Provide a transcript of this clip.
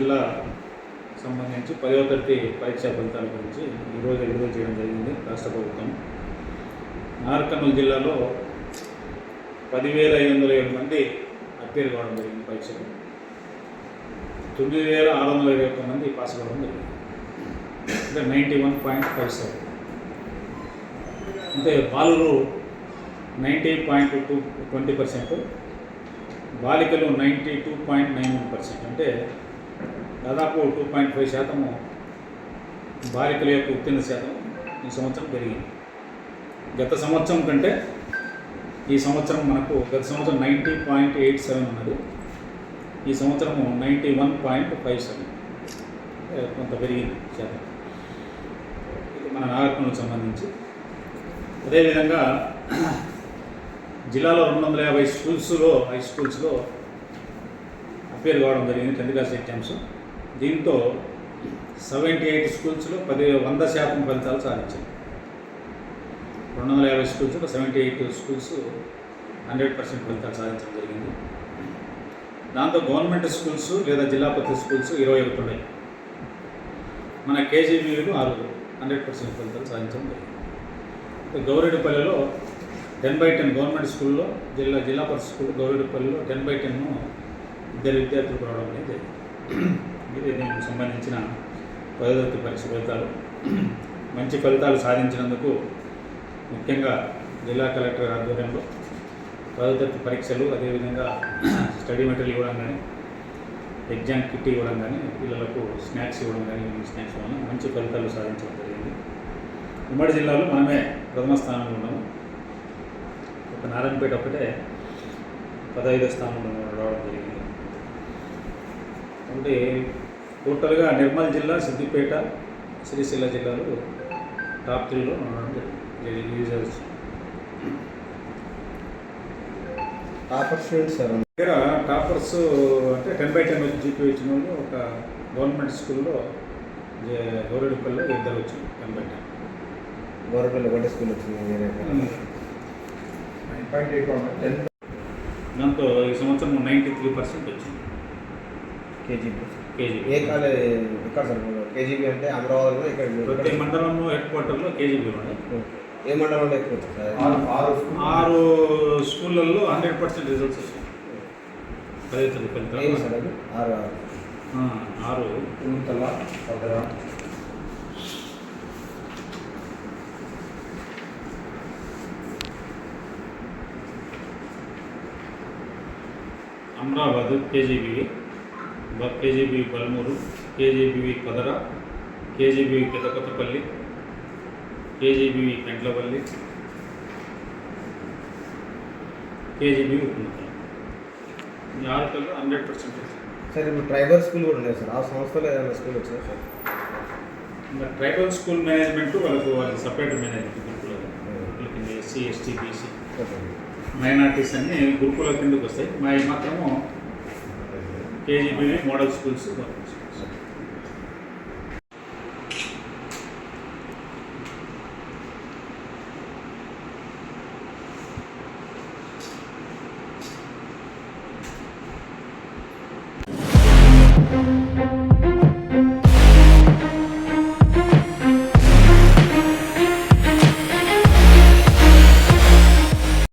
జిల్లా సంబంధించి 10వ తరగతి పరీక్షా ఫలితాల గురించి ఈరోజు విడుదల చేయడం జరిగింది రాష్ట్ర ప్రభుత్వం. నాగర్ జిల్లాలో 10,507 మంది అప్పీర్ కావడం జరిగింది. పరీక్షలు 9,621 మంది పాస్ కావడం జరిగింది. అంటే 91.57. అంటే బాలురు 90.20%, బాలికలు 92.91%. అంటే దాదాపు 2.5% బాలికల యొక్క ఉత్తీర్ణ శాతం ఈ సంవత్సరం పెరిగింది. గత సంవత్సరం కంటే ఈ సంవత్సరం గత సంవత్సరం 90.87 ఉన్నది, ఈ సంవత్సరము 91.57, కొంత పెరిగింది శాతం. ఇది మన నాగర్కర్నూలుకు సంబంధించి. అదేవిధంగా జిల్లాలో 250 హై స్కూల్స్లో అపేర్ కావడం జరిగింది 10th క్లాస్ ఎగ్జామ్స్. దీంతో 78 స్కూల్స్లో 100% ఫలితాలు సాధించాయి. 250 స్కూల్స్లో 78 స్కూల్స్ 100% ఫలితాలు సాధించడం జరిగింది. దాంతో గవర్నమెంట్ స్కూల్స్ లేదా జిల్లా పరిషత్ స్కూల్స్ 21 ఉన్నాయి. మన కేజీబీలు 6 100% ఫలితాలు సాధించడం జరిగింది. గౌరెడ్డిపల్లిలో 10/10 గవర్నమెంట్ స్కూల్లో జిల్లా పరిషత్ స్కూల్ గౌరెడ్డిపల్లిలో 10/10 2 విద్యార్థులు రావడం అనేది ఇది దీనికి సంబంధించిన 10వ తరగతి పరీక్ష ఫలితాలు. మంచి ఫలితాలు సాధించినందుకు ముఖ్యంగా జిల్లా కలెక్టర్ ఆధ్వర్యంలో 10వ తరగతి పరీక్షలు, అదేవిధంగా స్టడీ మెటీరియల్ ఇవ్వడం కానీ, ఎగ్జామ్ కిట్ ఇవ్వడం కానీ, పిల్లలకు స్నాక్స్ ఇవ్వడం కానీ, ఈవినింగ్ స్నాక్స్ వల్ల మంచి ఫలితాలు సాధించడం జరిగింది. ఉమ్మడి జిల్లాలో మనమే ప్రథమ స్థానంలో ఉన్నాము. ఒక నారాయణపేట ఒకటే 15వ స్థానంలో రావడం జరిగింది. అంటే టోటల్గా నిర్మల్ జిల్లా, సిద్దిపేట, శ్రీశైల జిల్లాలో టాప్ 3లో ఉండడం జరిగింది. రిజల్ట్స్ దగ్గర టాపర్స్ అంటే 10/10 వచ్చి జీపీ వచ్చిన వాళ్ళు ఒక గవర్నమెంట్ స్కూల్లో గౌరెడ్డిపల్లిలో 2 వచ్చింది. 10/10 గవర్నమెంట్ ఒకటే స్కూల్ వచ్చింది. దాంతో ఈ సంవత్సరం 93% వచ్చింది. కేజీబీ కేజీబీ ఏ కాలేజ్ ఎక్కడ సార్? కేజీబీ అంటే అమరావతిలో ఇక్కడ ప్రతి మండలంలో హెడ్ క్వార్టర్లో కేజీబీ ఉన్నాయి. ఏ మండలంలో ఎక్కువ సార్? 6 స్కూళ్ళల్లో 100% రిజల్ట్స్ వచ్చాయి. 10వ తరగతి ఫలితాలు సార్ అది 6 Amrabad KGB Palmuru, KGB Kadara, KGB Peddakothapalli, KGB Pentlapalli, KGB Uppunapalli. ఈ 6 100% సార్. ఇప్పుడు ట్రైబల్ స్కూల్ కూడా ఉన్నాయి సార్. ఆ సంస్థలో ఏదైనా స్కూల్ వచ్చిందా సార్? ఇంకా ట్రైబల్ స్కూల్ మేనేజ్మెంట్ వాళ్ళకి సపరేట్ మేనేజ్మెంట్ గురుకుల కింద ఎస్సీ, ఎస్టీ, బీసీ, మైనార్టీస్ అన్ని గురుకుల కిందకు వస్తాయి. మాత్రము కేజీబీ మోడల్ స్కూల్స్.